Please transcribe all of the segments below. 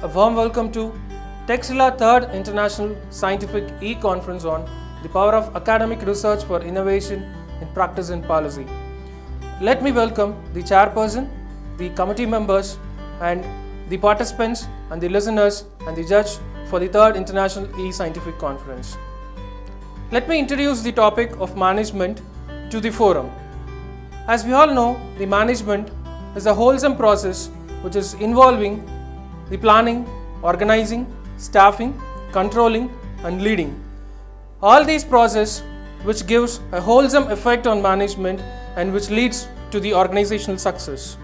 a warm welcome to Texila 3rd International Scientific E-Conference on the power of academic research for innovation in practice and policy. Let me welcome the chairperson, the committee members and the participants and the listeners and the judge for the 3rd International E-Scientific Conference. Let me introduce the topic of management to the forum. As we all know, the management is a wholesome process which is involving the planning, organizing, staffing, controlling and leading. All these processes which gives a wholesome effect on management and which leads to the organizational success.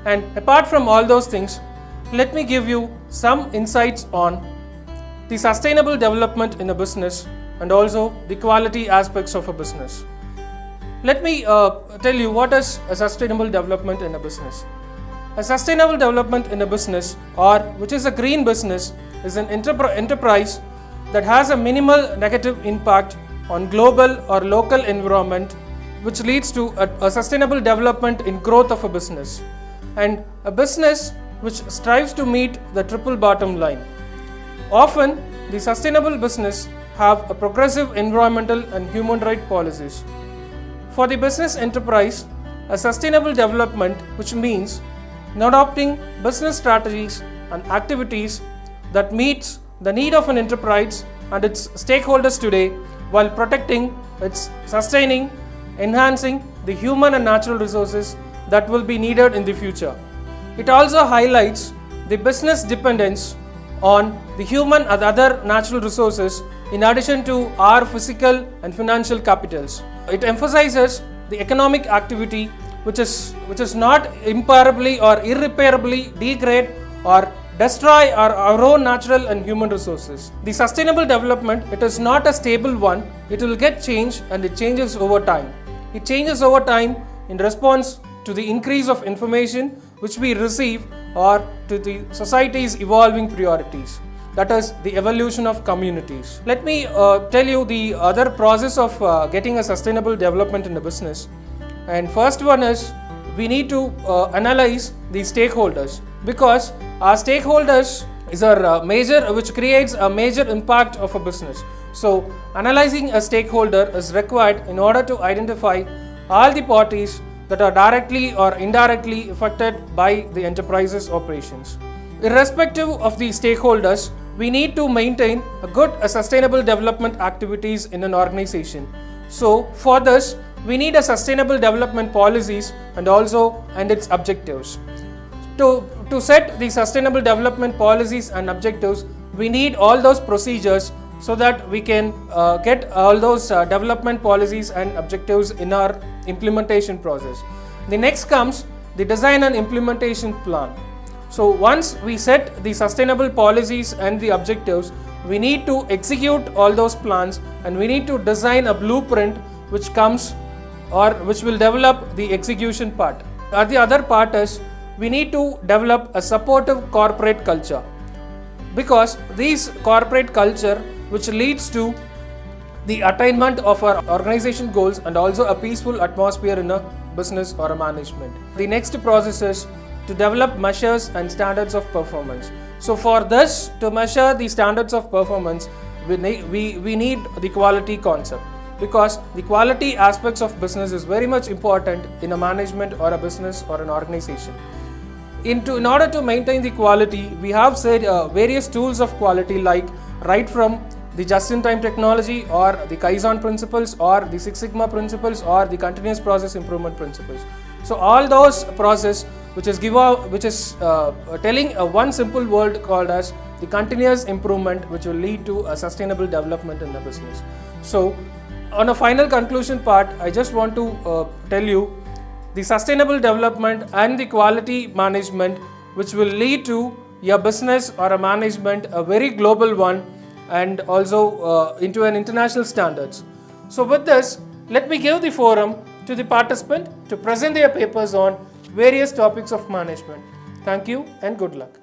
And apart from all those things, let me give you some insights on the sustainable development in a business and also the quality aspects of a business. Let me tell you what is a sustainable development in a business. A sustainable development in a business, or which is a green business, is an enterprise that has a minimal negative impact on global or local environment, which leads to a sustainable development in growth of a business, and a business which strives to meet the triple bottom line. Often, the sustainable business have a progressive environmental and human rights policies. For the business enterprise, a sustainable development, which means adopting business strategies and activities that meets the need of an enterprise and its stakeholders today while protecting, sustaining, enhancing the human and natural resources that will be needed in the future. It also highlights the business dependence on the human and other natural resources in addition to our physical and financial capitals. It emphasizes the economic activity which is not irreparably or irreparably degrade or destroy our own natural and human resources. The sustainable development, it is not a stable one. It will get changed and it changes over time. It changes over time in response to the increase of information which we receive or to the society's evolving priorities. That is the evolution of communities. Let me tell you the other process of getting a sustainable development in a business. And first one is we need to analyze the stakeholders, because our stakeholders is a major which creates a major impact of a business. So analyzing a stakeholder is required in order to identify all the parties that are directly or indirectly affected by the enterprise's operations. Irrespective of the stakeholders, we need to maintain a sustainable development activities in an organization. So for this, we need a sustainable development policies and its objectives. To set the sustainable development policies and objectives, we need all those procedures so that we can get all those development policies and objectives in our implementation process. The next comes the design and implementation plan. So once we set the sustainable policies and the objectives, we need to execute all those plans and we need to design a blueprint which will develop the execution part. The other part is we need to develop a supportive corporate culture, because this corporate culture which leads to the attainment of our organization goals and also a peaceful atmosphere in a business or a management. The next process is to develop measures and standards of performance. So for this, to measure the standards of performance, we need the quality concept, because the quality aspects of business is very much important in a management or a business or an organization. In order to maintain the quality, we have said various tools of quality, like right from the just-in-time technology or the Kaizen principles or the Six Sigma principles or the continuous process improvement principles. So all those process which is telling one simple word called as the continuous improvement, which will lead to a sustainable development in the business. So on a final conclusion part, I just want to tell you the sustainable development and the quality management which will lead to your business or a management, a very global one, and also into an international standards. So with this, let me give the forum to the participant to present their papers on various topics of management. Thank you and good luck.